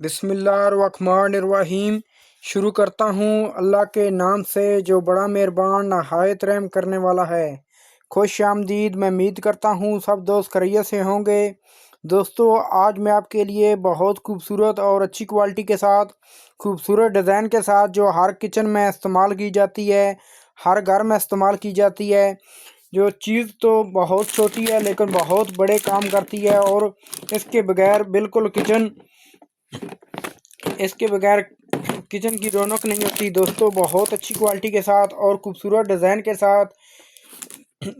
बिस्मिल्लाहिर्रहमानिर्रहीम। शुरू करता हूँ अल्लाह के नाम से जो बड़ा मेहरबान नहायत रहम करने वाला है। खुश आमदीद। मैं उम्मीद करता हूँ सब दोस्त खैरियत से होंगे। दोस्तों, आज मैं आपके लिए बहुत खूबसूरत और अच्छी क्वालिटी के साथ, खूबसूरत डिज़ाइन के साथ, जो हर किचन में इस्तेमाल की जाती है, हर घर में इस्तेमाल की जाती है, जो चीज़ तो बहुत छोटी है लेकिन बहुत बड़े काम करती है और इसके बगैर बिल्कुल इसके बगैर किचन की रौनक नहीं होती। दोस्तों, बहुत अच्छी क्वालिटी के साथ और खूबसूरत डिज़ाइन के साथ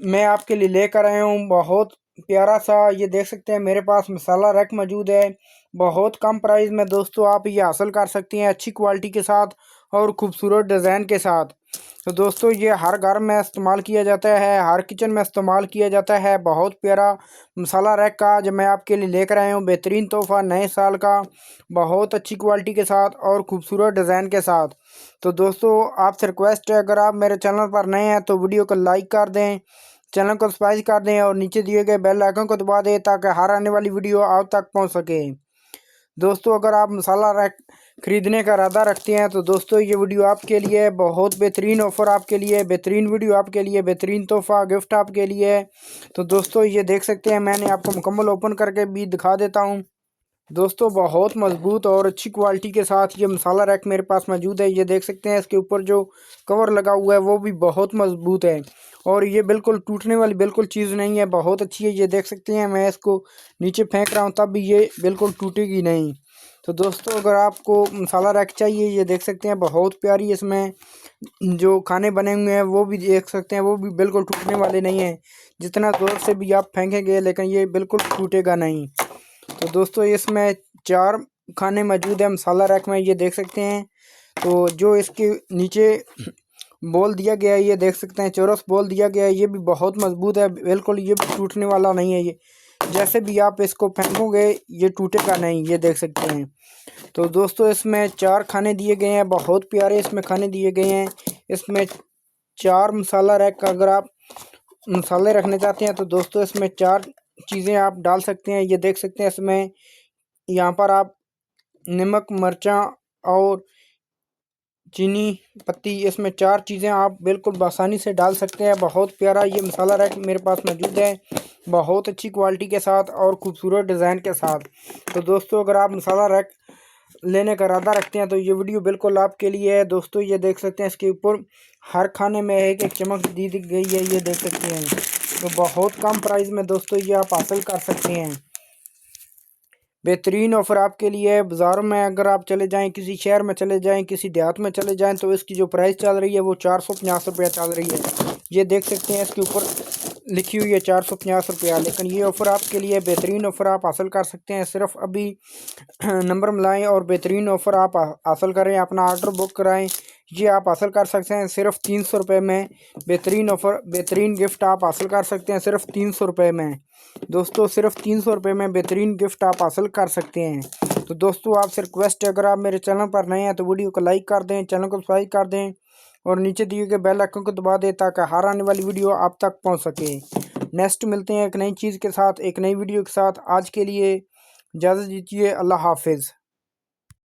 मैं आपके लिए लेकर आया हूँ। बहुत प्यारा सा, ये देख सकते हैं मेरे पास मसाला रैक मौजूद है। बहुत कम प्राइस में दोस्तों आप ये हासिल कर सकती हैं, अच्छी क्वालिटी के साथ और खूबसूरत डिज़ाइन के साथ। तो दोस्तों, ये हर घर में इस्तेमाल किया जाता है, हर किचन में इस्तेमाल किया जाता है। बहुत प्यारा मसाला रैक का जो मैं आपके लिए लेकर आया हूँ, बेहतरीन तोहफ़ा नए साल का, बहुत अच्छी क्वालिटी के साथ और खूबसूरत डिज़ाइन के साथ। तो दोस्तों, आपसे रिक्वेस्ट है, अगर आप मेरे चैनल पर नए हैं तो वीडियो को लाइक कर दें, चैनल को सब्सक्राइब कर दें और नीचे दिए गए बेल आइकन को दबा दें ताकि हर आने वाली वीडियो आप तक पहुँच सके। दोस्तों, अगर आप मसाला रैक ख़रीदने का इरादा रखते हैं तो दोस्तों ये वीडियो आपके लिए बहुत बेहतरीन ऑफ़र, आपके लिए बेहतरीन वीडियो, आपके लिए बेहतरीन तोहफ़ा गिफ्ट आपके लिए है। तो दोस्तों, ये देख सकते हैं, मैंने आपको मुकम्मल ओपन करके भी दिखा देता हूँ। दोस्तों, बहुत मज़बूत और अच्छी क्वालिटी के साथ ये मसाला रैक मेरे पास मौजूद है। ये देख सकते हैं, इसके ऊपर जो कवर लगा हुआ है वो भी बहुत मज़बूत है और ये बिल्कुल टूटने वाली बिल्कुल चीज़ नहीं है, बहुत अच्छी है। ये देख सकते हैं, मैं इसको नीचे फेंक रहा हूँ तब भी ये बिल्कुल टूटेगी नहीं। तो दोस्तों, अगर आपको मसाला रैक चाहिए, ये देख सकते हैं, बहुत प्यारी इसमें जो खाने बने हुए हैं वो भी देख सकते हैं, वो भी बिल्कुल टूटने वाले नहीं हैं। जितना ज़ोर से भी आप फेंकेंगे लेकिन ये बिल्कुल टूटेगा नहीं। तो दोस्तों, इसमें 4 खाने मौजूद है मसाला रैक में, ये देख सकते हैं। तो जो इसके नीचे बॉल दिया गया है, ये देख सकते हैं, चौरस बॉल दिया गया है, ये भी बहुत मजबूत है, बिल्कुल ये भी टूटने वाला नहीं है। ये जैसे भी आप इसको फेंकोगे ये टूटेगा नहीं, ये देख सकते हैं। तो दोस्तों, इसमें 4 खाने दिए गए हैं, बहुत प्यारे इसमें खाने दिए गए हैं। इसमें 4 मसाला रैक, अगर आप मसाले रखने चाहते हैं तो दोस्तों इसमें 4 चीज़ें आप डाल सकते हैं। ये देख सकते हैं, इसमें यहाँ पर आप नमक, मिर्चा और चीनी पत्ती, इसमें 4 चीज़ें आप बिल्कुल आसानी से डाल सकते हैं। बहुत प्यारा ये मसाला रैक मेरे पास मौजूद है, बहुत अच्छी क्वालिटी के साथ और ख़ूबसूरत डिज़ाइन के साथ। तो दोस्तों, अगर आप मसाला रैक लेने का इरादा रखते हैं तो ये वीडियो बिल्कुल आपके लिए है। दोस्तों, ये देख सकते हैं, इसके ऊपर हर खाने में एक एक चम्मच दी गई है, ये देख सकते हैं। तो बहुत कम प्राइस में दोस्तों ये आप हासिल कर सकते हैं। बेहतरीन ऑफ़र आपके लिए है। बाज़ारों में अगर आप चले जाएं, किसी शहर में चले जाएं, किसी देहात में चले जाएं, तो इसकी जो प्राइस चल रही है वो 450 रुपया चल रही है। ये देख सकते हैं, इसके ऊपर लिखी हुई है 450 रुपया, लेकिन ये ऑफ़र आपके लिए बेहतरीन ऑफ़र आप हासिल कर सकते हैं। सिर्फ अभी नंबर मिलाएं और बेहतरीन ऑफ़र आप हासिल करें, अपना ऑर्डर बुक कराएं, ये आप हासिल कर सकते हैं सिर्फ 300 रुपये में। बेहतरीन ऑफ़र, बेहतरीन गिफ्ट आप हासिल कर सकते हैं सिर्फ 300 रुपये में। दोस्तों, सिर्फ 300 रुपये में बेहतरीन गिफ्ट आप हासिल कर सकते हैं। तो दोस्तों, आपसे रिक्वेस्ट है, अगर आप मेरे चैनल पर नए हैं तो वीडियो को लाइक कर दें, चैनल को सब्सक्राइब कर दें और नीचे दिए गए बेल आइकन को दबा दें ताकि हर आने वाली वीडियो आप तक पहुंच सके। नेक्स्ट मिलते हैं एक नई चीज़ के साथ, एक नई वीडियो के साथ। आज के लिए इजाज़त दीजिए। अल्लाह हाफिज़।